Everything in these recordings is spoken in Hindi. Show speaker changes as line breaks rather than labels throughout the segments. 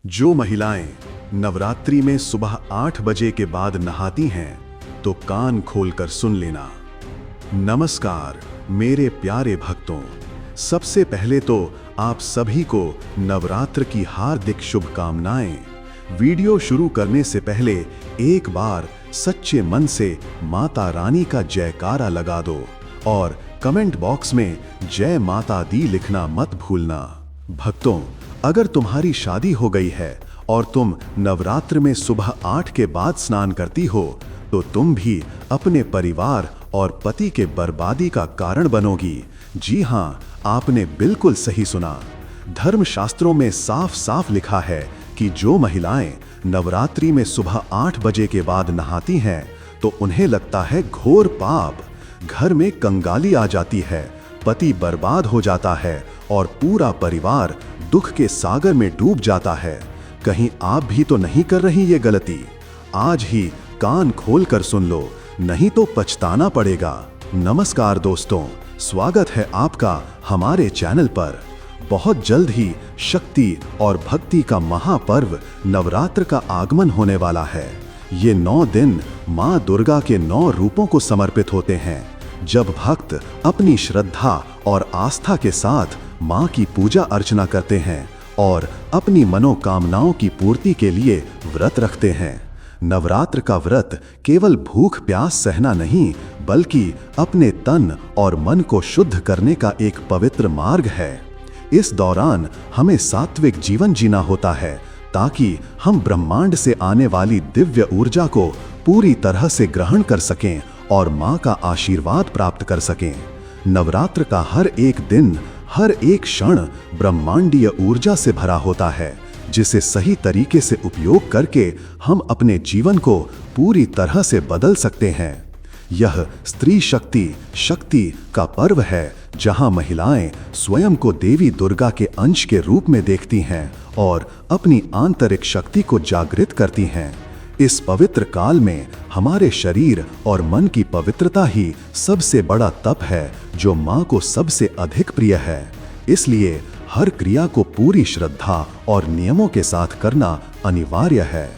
जो महिलाएं नवरात्रि में सुबह 8 बजे के बाद नहाती हैं तो कान खोलकर सुन लेना। नमस्कार मेरे प्यारे भक्तों, सबसे पहले तो आप सभी को नवरात्र की हार्दिक शुभकामनाएं। वीडियो शुरू करने से पहले एक बार सच्चे मन से माता रानी का जयकारा लगा दो और कमेंट बॉक्स में जय माता दी लिखना मत भूलना। भक्तों, अगर तुम्हारी शादी हो गई है और तुम नवरात्र में सुबह 8 के बाद स्नान करती हो तो तुम भी अपने परिवार और पति के बर्बादी का कारण बनोगी। जी हाँ, आपने बिल्कुल सही सुना। धर्मशास्त्रों में साफ साफ लिखा है कि जो महिलाएं नवरात्रि में सुबह 8 बजे के बाद नहाती हैं तो उन्हें लगता है घोर पाप। घर में कंगाली आ जाती है, पति बर्बाद हो जाता है और पूरा परिवार दुख के सागर में डूब जाता है। कहीं आप भी तो नहीं कर रही ये गलती? आज ही कान खोल कर सुन लो, नहीं तो पछताना पड़ेगा। नमस्कार दोस्तों, स्वागत है आपका हमारे चैनल पर। बहुत जल्द ही शक्ति और भक्ति का महापर्व नवरात्र का आगमन होने वाला है। ये 9 दिन माँ दुर्गा के 9 रूपों को समर्पित होते हैं। जब भक्त अपनी श्रद्धा और आस्था के साथ माँ की पूजा अर्चना करते हैं और अपनी मनोकामनाओं की पूर्ति के लिए व्रत रखते हैं। नवरात्र का व्रत केवल भूख प्यास सहना नहीं, बल्कि अपने तन और मन को शुद्ध करने का एक पवित्र मार्ग है। इस दौरान हमें सात्विक जीवन जीना होता है ताकि हम ब्रह्मांड से आने वाली दिव्य ऊर्जा को पूरी तरह से ग्रहण कर सकें और माँ का आशीर्वाद प्राप्त कर सकें। नवरात्र का हर एक दिन, हर एक क्षण ब्रह्मांडीय ऊर्जा से भरा होता है, जिसे सही तरीके से उपयोग करके हम अपने जीवन को पूरी तरह से बदल सकते हैं। यह स्त्री शक्ति का पर्व है, जहां महिलाएं स्वयं को देवी दुर्गा के अंश के रूप में देखती हैं और अपनी आंतरिक शक्ति को जागृत करती हैं। इस पवित्र काल में हमारे शरीर और मन की पवित्रता ही सबसे बड़ा तप है, जो माँ को सबसे अधिक प्रिय है। इसलिए हर क्रिया को पूरी श्रद्धा और नियमों के साथ करना अनिवार्य है।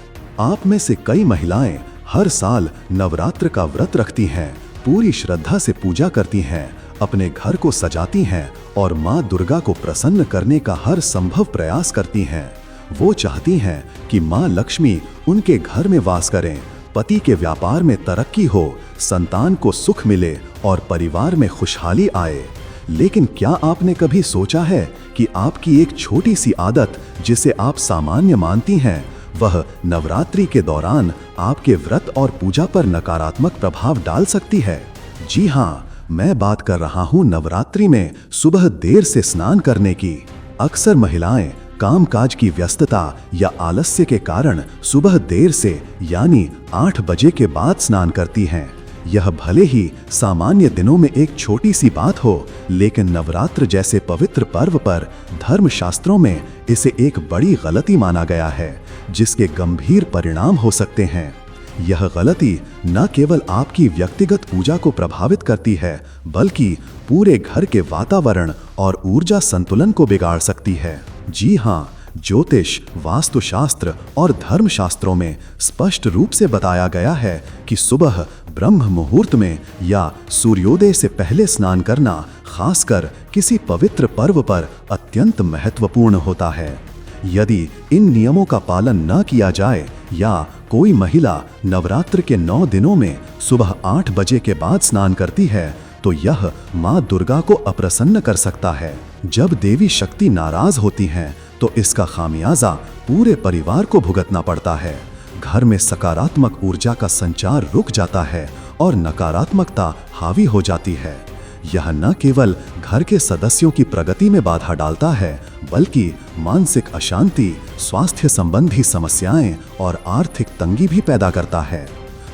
आप में से कई महिलाएं हर साल नवरात्र का व्रत रखती हैं, पूरी श्रद्धा से पूजा करती हैं, अपने घर को सजाती हैं और माँ दुर्गा को प्रसन्न करने का हर संभव प्रयास करती हैं। वो चाहती हैं कि माँ लक्ष्मी उनके घर में वास करें, पति के व्यापार में तरक्की हो, संतान को सुख मिले और परिवार में खुशहाली आए। लेकिन क्या आपने कभी सोचा है कि आपकी एक छोटी सी आदत, जिसे आप सामान्य मानती हैं, वह नवरात्रि के दौरान आपके व्रत और पूजा पर नकारात्मक प्रभाव डाल सकती है? जी हाँ, मैं बात कर रहा हूँ नवरात्रि में सुबह देर से स्नान करने की। अक्सर महिलाएं कामकाज की व्यस्तता या आलस्य के कारण सुबह देर से यानी 8 बजे के बाद स्नान करती हैं। यह भले ही सामान्य दिनों में एक छोटी सी बात हो, लेकिन नवरात्र जैसे पवित्र पर्व पर धर्मशास्त्रों में इसे एक बड़ी गलती माना गया है, जिसके गंभीर परिणाम हो सकते हैं। यह गलती न केवल आपकी व्यक्तिगत पूजा को प्रभावित करती है, बल्कि पूरे घर के वातावरण और ऊर्जा संतुलन को बिगाड़ सकती है। जी हाँ, ज्योतिष, वास्तुशास्त्र और धर्मशास्त्रों में स्पष्ट रूप से बताया गया है कि सुबह ब्रह्म मुहूर्त में या सूर्योदय से पहले स्नान करना, खासकर किसी पवित्र पर्व पर, अत्यंत महत्वपूर्ण होता है। यदि इन नियमों का पालन न किया जाए या कोई महिला नवरात्र के 9 दिनों में सुबह 8 बजे के बाद स्नान करती है तो यह माँ दुर्गा को अप्रसन्न कर सकता है। जब देवी शक्ति नाराज होती हैं तो इसका खामियाजा पूरे परिवार को भुगतना पड़ता है। घर में सकारात्मक ऊर्जा का संचार रुक जाता है और नकारात्मकता हावी हो जाती है। यह न केवल घर के सदस्यों की प्रगति में बाधा डालता है, बल्कि मानसिक अशांति, स्वास्थ्य संबंधी समस्याएं और आर्थिक तंगी भी पैदा करता है।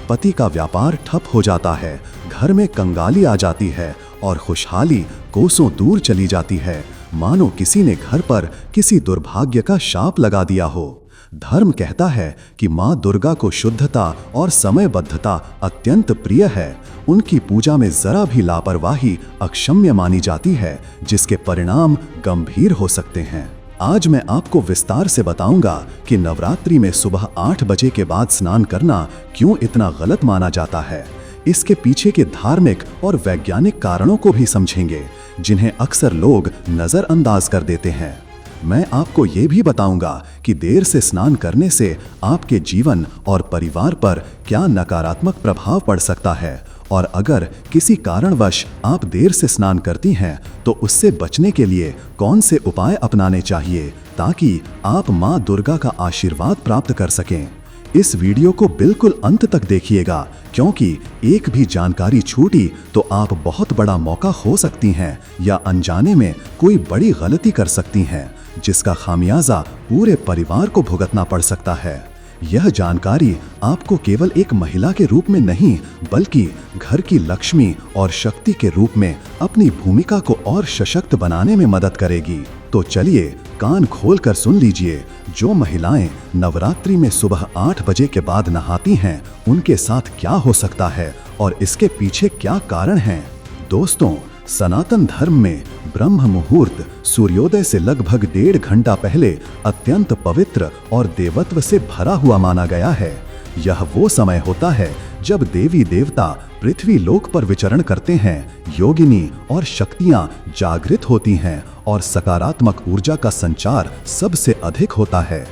पति का व्यापार ठप हो जाता है, घर में कंगाली आ जाती है और खुशहाली कोसों दूर चली जाती है, मानो किसी ने घर पर किसी दुर्भाग्य का शाप लगा दिया हो। धर्म कहता है कि माँ दुर्गा को शुद्धता और समयबद्धता अत्यंत प्रिय है। उनकी पूजा में जरा भी लापरवाही अक्षम्य मानी जाती है, जिसके परिणाम गंभीर हो सकते हैं। आज मैं आपको विस्तार से बताऊंगा कि नवरात्रि में सुबह 8 बजे के बाद स्नान करना क्यों इतना गलत माना जाता है। इसके पीछे के धार्मिक और वैज्ञानिक कारणों को भी समझेंगे, जिन्हें अक्सर लोग नजरअंदाज कर देते हैं। मैं आपको ये भी बताऊंगा कि देर से स्नान करने से आपके जीवन और परिवार पर क्या नकारात्मक प्रभाव पड़ सकता है, और अगर किसी कारणवश आप देर से स्नान करती हैं तो उससे बचने के लिए कौन से उपाय अपनाने चाहिए ताकि आप मां दुर्गा का आशीर्वाद प्राप्त कर सकें। इस वीडियो को बिल्कुल अंत तक देखिएगा, क्योंकि एक भी जानकारी छूटी तो आप बहुत बड़ा मौका खो सकती हैं या अनजाने में कोई बड़ी गलती कर सकती हैं, जिसका खामियाजा पूरे परिवार को भुगतना पड़ सकता है। यह जानकारी आपको केवल एक महिला के रूप में नहीं, बल्कि घर की लक्ष्मी और शक्ति के रूप में अपनी भूमिका को और सशक्त बनाने में मदद करेगी। तो चलिए कान खोल कर सुन लीजिए, जो महिलाएं नवरात्रि में सुबह 8 बजे के बाद नहाती हैं, उनके साथ क्या हो सकता है और इसके पीछे क्या कारण हैं। दोस्तों, सनातन धर्म में ब्रह्म मुहूर्त सूर्योदय से लगभग 1.5 घंटा पहले अत्यंत पवित्र और देवत्व से भरा हुआ माना गया है। यह वो समय होता है जब देवी देवता पृथ्वी लोक पर विचरण करते हैं, योगिनी और शक्तियां जागृत होती हैं और सकारात्मक ऊर्जा का संचार सबसे अधिक होता है।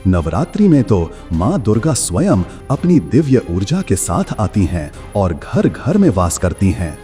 नवरात्रि में तो मां दुर्गा स्वयं अपनी दिव्य ऊर्जा के साथ आती हैं और घर घर में वास करती हैं।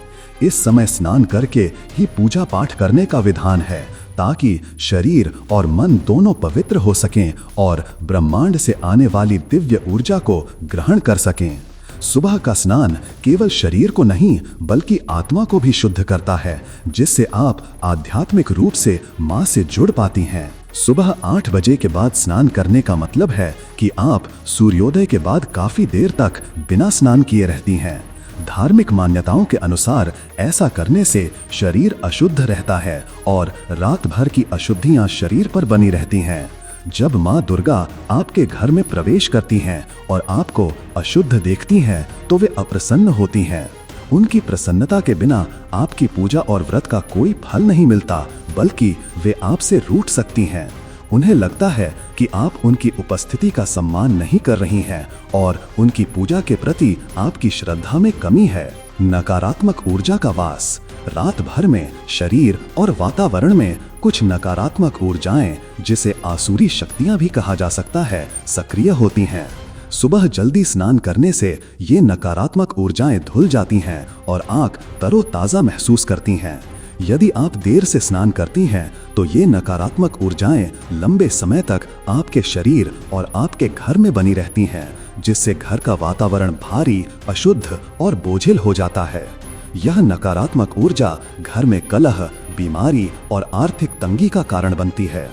इस समय स्नान करके ही पूजा पाठ करने का विधान है, ताकि शरीर और मन दोनों पवित्र हो सकें और ब्रह्मांड से आने वाली दिव्य ऊर्जा को ग्रहण कर सकें। सुबह का स्नान केवल शरीर को नहीं, बल्कि आत्मा को भी शुद्ध करता है, जिससे आप आध्यात्मिक रूप से मां से जुड़ पाती हैं। सुबह 8 बजे के बाद स्नान करने का मतलब है कि आप सूर्योदय के बाद काफी देर तक बिना स्नान किए रहती हैं। धार्मिक मान्यताओं के अनुसार ऐसा करने से शरीर अशुद्ध रहता है और रात भर की अशुद्धियां शरीर पर बनी रहती हैं। जब मां दुर्गा आपके घर में प्रवेश करती हैं और आपको अशुद्ध देखती हैं, तो वे अप्रसन्न होती हैं। उनकी प्रसन्नता के बिना आपकी पूजा और व्रत का कोई फल नहीं मिलता, बल्कि वे आपसे रूठ सकती हैं। उन्हें लगता है कि आप उनकी उपस्थिति का सम्मान नहीं कर रही हैं और उनकी पूजा के प्रति आपकी श्रद्धा में कमी है। नकारात्मक ऊर्जा का वास। रात भर में शरीर और वातावरण में कुछ नकारात्मक ऊर्जाएं, जिसे आसुरी शक्तियां भी कहा जा सकता है, सक्रिय होती हैं। सुबह जल्दी स्नान करने से ये नकारात्मक ऊर्जाएं धुल जाती हैं और आंख तरोताजा महसूस करती हैं। यदि आप देर से स्नान करती हैं तो ये नकारात्मक ऊर्जाएं लंबे समय तक आपके शरीर और आपके घर में बनी रहती हैं, जिससे घर का वातावरण भारी, अशुद्ध और बोझिल हो जाता है। यह नकारात्मक ऊर्जा घर में कलह, बीमारी और आर्थिक तंगी का कारण बनती है।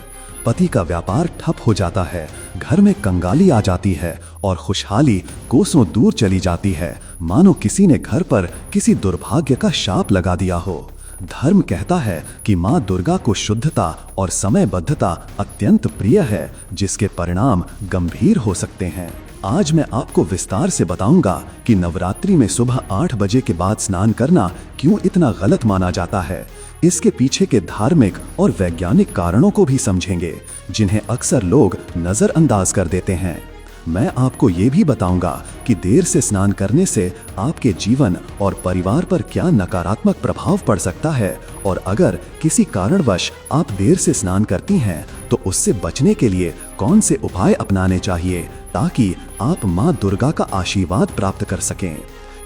पति का व्यापार ठप हो जाता है, घर में कंगाली आ जाती है और खुशहाली कोसों दूर चली जाती है, मानो किसी ने घर पर किसी दुर्भाग्य का शाप लगा दिया हो। धर्म कहता है कि मां दुर्गा को शुद्धता और समयबद्धता अत्यंत प्रिय है, जिसके परिणाम गंभीर हो सकते हैं। आज मैं आपको विस्तार से बताऊंगा कि नवरात्रि में सुबह 8 बजे के बाद स्नान करना क्यों इतना गलत माना जाता है। इसके पीछे के धार्मिक और वैज्ञानिक कारणों को भी समझेंगे, जिन्हें अक्सर लोग नजरअंदाज कर देते हैं। मैं आपको ये भी बताऊंगा कि देर से स्नान करने से आपके जीवन और परिवार पर क्या नकारात्मक प्रभाव पड़ सकता है, और अगर किसी कारणवश आप देर से स्नान करती हैं तो उससे बचने के लिए कौन से उपाय अपनाने चाहिए ताकि आप मां दुर्गा का आशीर्वाद प्राप्त कर सकें।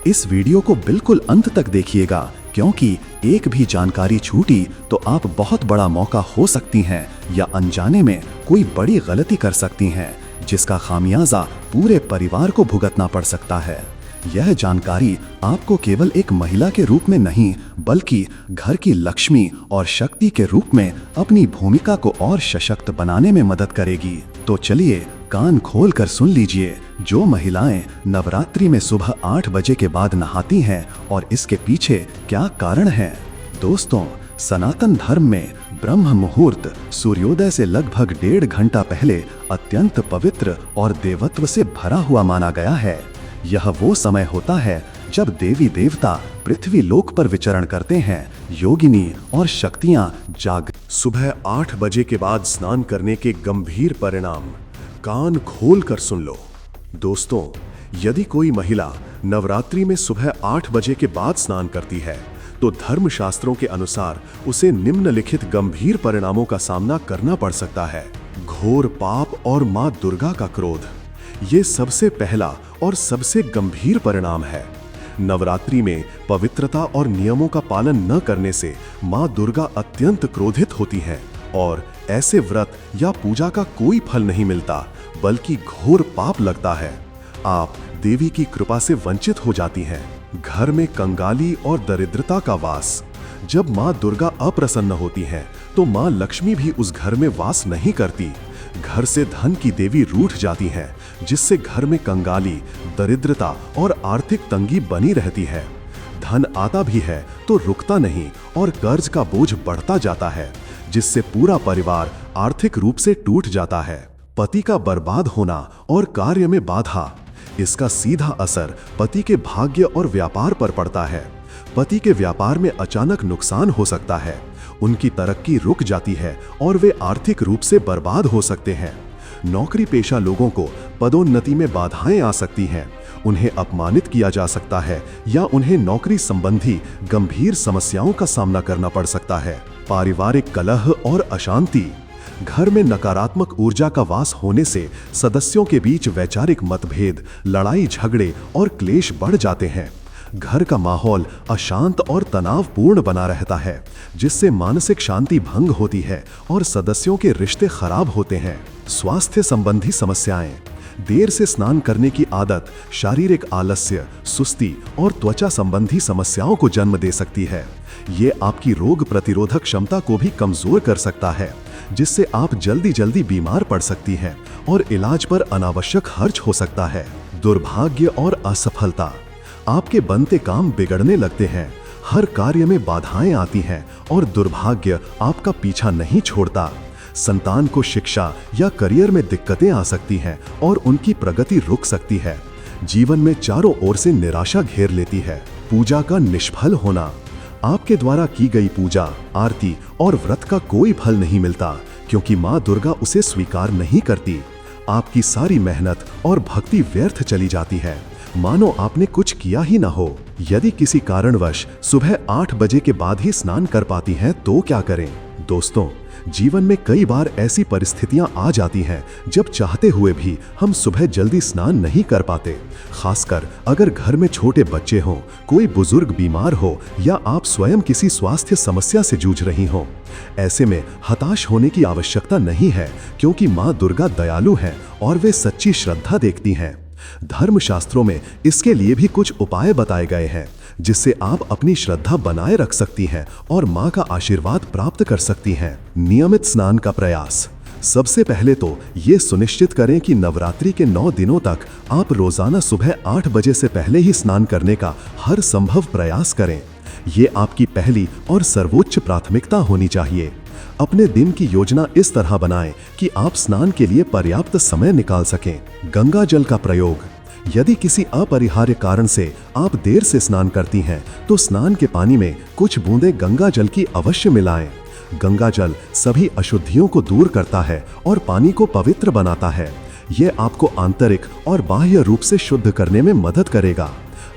इस वीडियो को बिल्कुल अंत तक देखिएगा, क्योंकि एक भी जानकारी छूटी तो आप बहुत बड़ा मौका खो सकती हैं या अनजाने में कोई बड़ी गलती कर सकती हैं, जिसका खामियाजा पूरे परिवार को भुगतना पड़ सकता है। यह जानकारी आपको केवल एक महिला के रूप में नहीं, बल्कि घर की लक्ष्मी और शक्ति के रूप में अपनी भूमिका को और सशक्त बनाने में मदद करेगी। तो चलिए कान खोल कर सुन लीजिए, जो महिलाएं नवरात्रि में सुबह 8 बजे के बाद नहाती हैं और इसके पीछे क्या कारण है। दोस्तों, सनातन धर्म में ब्रह्म मुहूर्त सूर्योदय से लगभग 1.5 घंटा पहले अत्यंत पवित्र और देवत्व से भरा हुआ माना गया है। यह वो समय होता है जब देवी देवता पृथ्वी लोक पर विचरण करते हैं, योगिनी और शक्तियां सुबह 8 बजे के बाद स्नान करने के गंभीर परिणाम कान खोल कर सुन लो। दोस्तों, यदि कोई महिला नवरात्रि में सुबह 8 बजे के बाद स्नान करती है तो धर्मशास्त्रों के अनुसार उसे निम्नलिखित गंभीर परिणामों का सामना करना पड़ सकता है। घोर पाप और मां दुर्गा का क्रोध, ये सबसे पहला और सबसे गंभीर परिणाम है। नवरात्रि में पवित्रता और नियमों का पालन न करने से मां दुर्गा अत्यंत क्रोधित होती हैं और ऐसे व्रत या पूजा का कोई फल नहीं मिलता, बल्कि घोर पाप लगता है। आप देवी की कृपा से वंचित हो जाती हैं। घर में कंगाली और दरिद्रता का वास, जब मां दुर्गा अप्रसन्न होती हैं तो मां लक्ष्मी भी उस घर में वास नहीं करती। घर से धन की देवी रूठ जाती हैं, जिससे घर में कंगाली, दरिद्रता और आर्थिक तंगी बनी रहती है। धन आता भी है तो रुकता नहीं और कर्ज का बोझ बढ़ता जाता है, जिससे पूरा परिवार आर्थिक रूप से टूट जाता है। पति का बर्बाद होना और कार्य में बाधा, इसका सीधा असर पति के भाग्य और व्यापार पर पड़ता है। पति के व्यापार में अचानक नुकसान हो सकता है, उनकी तरक्की रुक जाती है और वे आर्थिक रूप से बर्बाद हो सकते हैं। नौकरी पेशा लोगों को पदोन्नति में बाधाएं आ सकती हैं, उन्हें अपमानित किया जा सकता है या उन्हें नौकरी संबंधी गंभीर समस्याओं का सामना करना पड़ सकता है। पारिवारिक कलह और अशांति, घर में नकारात्मक ऊर्जा का वास होने से सदस्यों के बीच वैचारिक मतभेद, लड़ाई झगड़े और क्लेश बढ़ जाते हैं। घर का माहौल अशांत और तनावपूर्ण बना रहता है, जिससे मानसिक शांति भंग होती है और सदस्यों के रिश्ते खराब होते हैं। स्वास्थ्य संबंधी समस्याएं, देर से स्नान करने की आदत शारीरिक आलस्य, सुस्ती और त्वचा संबंधी समस्याओं को जन्म दे सकती है। ये आपकी रोग प्रतिरोधक क्षमता को भी कमजोर कर सकता है, जिससे आप जल्दी बीमार पड़ सकती हैं और इलाज पर अनावश्यक खर्च हो सकता है। दुर्भाग्य और असफलता, आपके बनते काम बिगड़ने लगते हैं, हर कार्य में बाधाएं आती हैं और दुर्भाग्य आपका पीछा नहीं छोड़ता। संतान को शिक्षा या करियर में दिक्कतें आ सकती हैं और उनकी प्रगति रुक सकती है। जीवन में चारों ओर से निराशा घेर लेती है। पूजा का निष्फल होना, आपके द्वारा की गई पूजा, आरती और व्रत का कोई फल नहीं मिलता, क्योंकि मां दुर्गा उसे स्वीकार नहीं करती। आपकी सारी मेहनत और भक्ति व्यर्थ चली जाती है, मानो आपने कुछ किया ही ना हो। यदि किसी कारणवश सुबह 8 बजे के बाद ही स्नान कर पाती हैं तो क्या करें? दोस्तों, जीवन में कई बार ऐसी परिस्थितियां आ जाती हैं जब चाहते हुए भी हम सुबह जल्दी स्नान नहीं कर पाते। खासकर अगर घर में छोटे बच्चे हों, कोई बुजुर्ग बीमार हो या आप स्वयं किसी स्वास्थ्य समस्या से जूझ रही हों। ऐसे में हताश होने की आवश्यकता नहीं है, क्योंकि मां दुर्गा दयालु हैं और वे सच्ची श्रद्धा देखती हैं। धर्मशास्त्रों में इसके लिए भी कुछ उपाय बताए गए हैं, जिससे आप अपनी श्रद्धा बनाए रख सकती हैं और मां का आशीर्वाद प्राप्त कर सकती हैं। नियमित स्नान का प्रयास, सबसे पहले तो ये सुनिश्चित करें कि नवरात्रि के 9 दिनों तक आप रोजाना सुबह 8 बजे से पहले ही स्नान करने का हर संभव प्रयास करें। ये आपकी पहली और सर्वोच्च प्राथमिकता होनी चाहिए। अपने दिन की योजना इस तरह बनाएं कि आप स्नान के लिए पर्याप्त समय निकाल सकें। गंगा जल का प्रयोग, यदि किसी अपरिहार्य कारण से आप देर से स्नान करती हैं तो स्नान के पानी में कुछ बूंदें गंगा जल की अवश्य मिलाएं। गंगा जल सभी अशुद्धियों को दूर करता है और पानी को पवित्र बनाता है। यह आपको आंतरिक और बाह्य रूप से शुद्ध करने में मदद करेगा।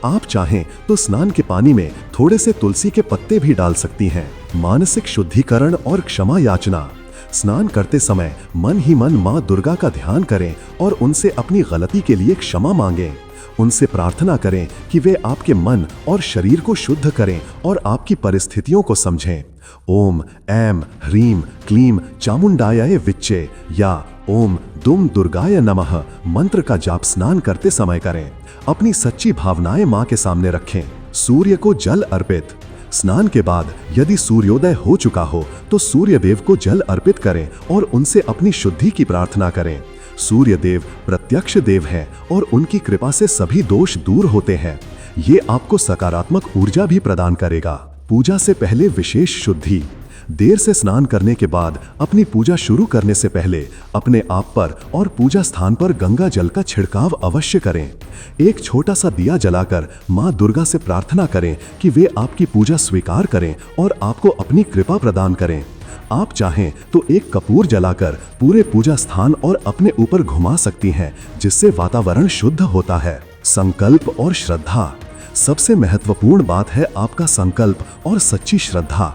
आप चाहें तो स्नान के पानी में थोड़े से तुलसी के पत्ते भी डाल सकती हैं। मानसिक शुद्धिकरण और क्षमा याचना, स्नान करते समय मन ही मन मां दुर्गा का ध्यान करें और उनसे अपनी गलती के लिए क्षमा मांगें। उनसे प्रार्थना करें कि वे आपके मन और शरीर को शुद्ध करें और आपकी परिस्थितियों को समझें। ओम ऐं ह्रीं क्लीं चामुंडायाय विच्चे या ओम दुम दुर्गाय नमः मंत्र का जाप स्नान करते समय करें। अपनी सच्ची भावनाएं मां के सामने रखें। सूर्य को जल अर्पित, स्नान के बाद यदि सूर्योदय हो चुका हो तो सूर्य देव को जल अर्पित करें और उनसे अपनी शुद्धि की प्रार्थना करें। सूर्य देव प्रत्यक्ष देव हैं और उनकी कृपा से सभी दोष दूर होते हैं। ये आपको सकारात्मक ऊर्जा भी प्रदान करेगा। पूजा से पहले विशेष शुद्धि, देर से स्नान करने के बाद अपनी पूजा शुरू करने से पहले अपने आप पर और पूजा स्थान पर गंगा जल का छिड़काव अवश्य करें। एक छोटा सा दिया जलाकर मां दुर्गा से प्रार्थना करें कि वे आपकी पूजा स्वीकार करें और आपको अपनी कृपा प्रदान करें। आप चाहें तो एक कपूर जलाकर पूरे पूजा स्थान और अपने ऊपर घुमा सकती हैं, जिससे वातावरण शुद्ध होता है। संकल्प और श्रद्धा। सबसे महत्वपूर्ण बात है आपका संकल्प और सच्ची श्रद्धा।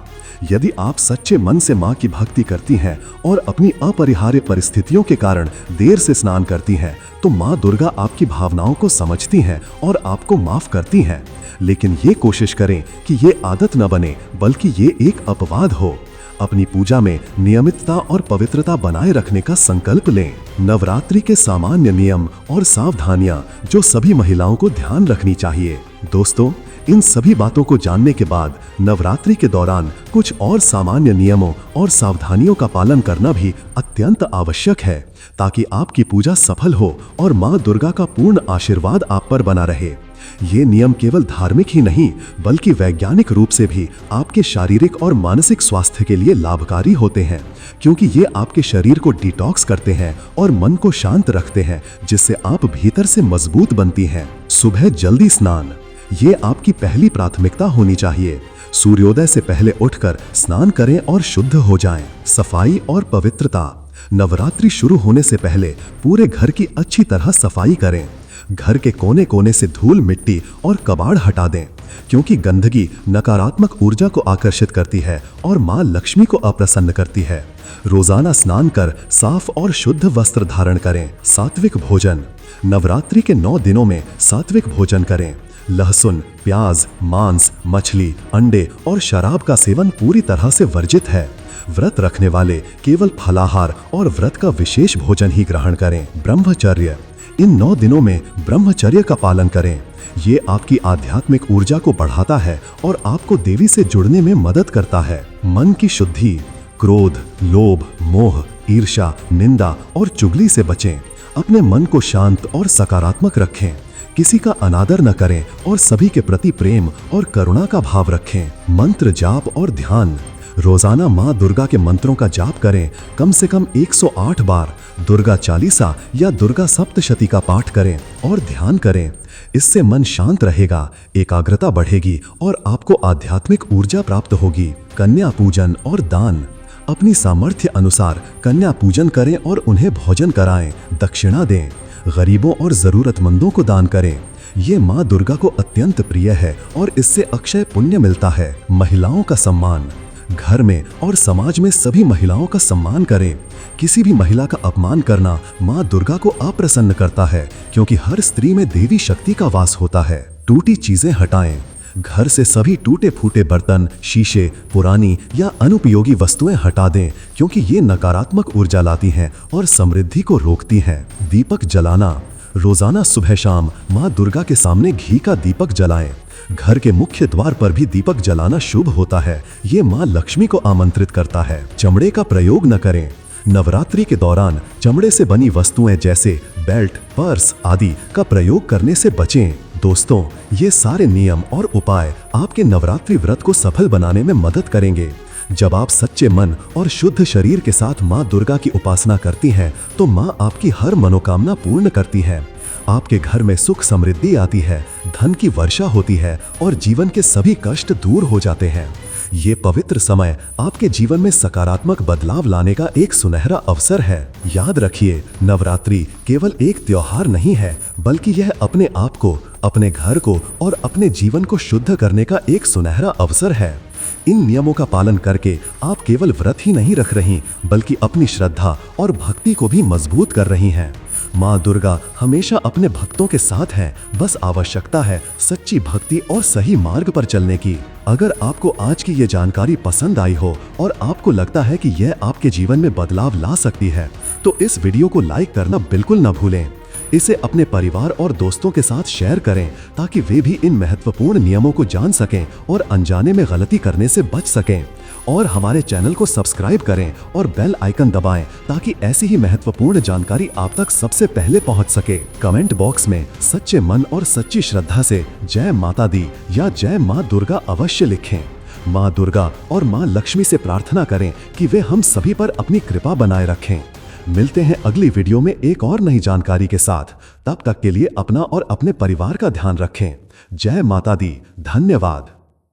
यदि आप सच्चे मन से मां की भक्ति करती हैं और अपनी अपरिहार्य परिस्थितियों के कारण देर से स्नान करती हैं, तो मां दुर्गा आपकी भावनाओं को समझती हैं और आपको माफ करती हैं। लेकिन ये कोशिश करें कि ये आदत न बने, बल्कि ये एक अपवाद हो। अपनी पूजा में नियमितता और पवित्रता बनाए रखने का संकल्प लें। नवरात्रि के सामान्य नियम और सावधानियां जो सभी महिलाओं को ध्यान रखनी चाहिए। दोस्तों, इन सभी बातों को जानने के बाद नवरात्रि के दौरान कुछ और सामान्य नियमों और सावधानियों का पालन करना भी अत्यंत आवश्यक है, ताकि आपकी पूजा सफल हो और मां दुर्गा का पूर्ण आशीर्वाद आप पर बना रहे। ये नियम केवल धार्मिक ही नहीं, बल्कि वैज्ञानिक रूप से भी आपके शारीरिक और मानसिक स्वास्थ्य के लिए लाभकारी होते हैं, क्योंकि ये आपके शरीर को डिटॉक्स करते हैं और मन को शांत रखते हैं, जिससे आप भीतर से मजबूत बनती हैं। सुबह जल्दी स्नान, ये आपकी पहली प्राथमिकता होनी चाहिए। सूर्योदय से पहले उठकर स्नान करें और शुद्ध हो जाएं। सफाई और पवित्रता। नवरात्रि शुरू होने से पहले पूरे घर की अच्छी तरह सफाई करें। घर के कोने कोने से धूल मिट्टी और कबाड़ हटा दें, क्योंकि गंदगी नकारात्मक ऊर्जा को आकर्षित करती है और मां लक्ष्मी को अप्रसन्न करती है। रोजाना स्नान कर साफ और शुद्ध वस्त्र धारण करें। सात्विक भोजन। नवरात्रि के 9 दिनों में सात्विक भोजन करें। लहसुन, प्याज, मांस, मछली, अंडे और शराब का सेवन पूरी तरह से वर्जित है। व्रत रखने वाले केवल फलाहार और व्रत का विशेष भोजन ही ग्रहण करें। ब्रह्मचर्य। इन 9 दिनों में ब्रह्मचर्य का पालन करें। ये आपकी आध्यात्मिक ऊर्जा को बढ़ाता है और आपको देवी से जुड़ने में मदद करता है। मन की शुद्धि। क्रोध, लोभ, मोह, ईर्ष्या, निंदा और चुगली से बचें। अपने मन को शांत और सकारात्मक रखें। किसी का अनादर न करें और सभी के प्रति प्रेम और करुणा का भाव रखें। मंत्र जाप और ध्यान। रोजाना मां दुर्गा के मंत्रों का जाप करें। कम से कम 108 बार दुर्गा चालीसा या दुर्गा सप्तशती का पाठ करें और ध्यान करें। इससे मन शांत रहेगा, एकाग्रता बढ़ेगी और आपको आध्यात्मिक ऊर्जा प्राप्त होगी। कन्या पूजन और दान। अपनी सामर्थ्य अनुसार कन्या पूजन करें और उन्हें भोजन कराएं, दक्षिणा दें। गरीबों और जरूरतमंदों को दान करें। ये मां दुर्गा को अत्यंत प्रिय है और इससे अक्षय पुण्य मिलता है। महिलाओं का सम्मान। घर में और समाज में सभी महिलाओं का सम्मान करें। किसी भी महिला का अपमान करना मां दुर्गा को अप्रसन्न करता है, क्योंकि हर स्त्री में देवी शक्ति का वास होता है। टूटी चीजें हटाएं। घर से सभी टूटे फूटे बर्तन, शीशे, पुरानी या अनुपयोगी वस्तुएं हटा दें, क्योंकि ये नकारात्मक ऊर्जा लाती हैं और समृद्धि को रोकती हैं। दीपक जलाना। रोजाना सुबह शाम मां दुर्गा के सामने घी का दीपक जलाएं। घर के मुख्य द्वार पर भी दीपक जलाना शुभ होता है। ये मां लक्ष्मी को आमंत्रित करता है। चमड़े का प्रयोग न करें। नवरात्रि के दौरान चमड़े से बनी वस्तुएं जैसे बेल्ट, पर्स आदि का प्रयोग करने से बचें। दोस्तों, ये सारे नियम और उपाय आपके नवरात्रि व्रत को सफल बनाने में मदद करेंगे। जब आप सच्चे मन और शुद्ध शरीर के साथ मां दुर्गा की उपासना करती हैं, तो मां आपकी हर मनोकामना पूर्ण करती है। आपके घर में सुख समृद्धि आती है, धन की वर्षा होती है और जीवन के सभी कष्ट दूर हो जाते हैं। ये पवित्र समय आपके जीवन में सकारात्मक बदलाव लाने का एक सुनहरा अवसर है। याद रखिए, नवरात्रि केवल एक त्योहार नहीं है, बल्कि यह अपने आप को, अपने घर को और अपने जीवन को शुद्ध करने का एक सुनहरा अवसर है। इन नियमों का पालन करके आप केवल व्रत ही नहीं रख रही, बल्कि अपनी श्रद्धा और भक्ति को भी मजबूत कर रही हैं। मां दुर्गा हमेशा अपने भक्तों के साथ है, बस आवश्यकता है सच्ची भक्ति और सही मार्ग पर चलने की। अगर आपको आज की ये जानकारी पसंद आई हो और आपको लगता है कि यह आपके जीवन में बदलाव ला सकती है, तो इस वीडियो को लाइक करना बिल्कुल न भूलें। इसे अपने परिवार और दोस्तों के साथ शेयर करें, ताकि वे भी इन महत्वपूर्ण नियमों को जान सकें और अनजाने में गलती करने से बच सकें। और हमारे चैनल को सब्सक्राइब करें और बेल आइकन दबाएं, ताकि ऐसी ही महत्वपूर्ण जानकारी आप तक सबसे पहले पहुंच सके। कमेंट बॉक्स में सच्चे मन और सच्ची श्रद्धा से जय माता दी या जय मां दुर्गा अवश्य लिखें। मां दुर्गा और मां लक्ष्मी से प्रार्थना करें कि वे हम सभी पर अपनी कृपा बनाए रखें। मिलते हैं अगली वीडियो में एक और नई जानकारी के साथ। तब तक के लिए अपना और अपने परिवार का ध्यान रखें। जय माता दी। धन्यवाद।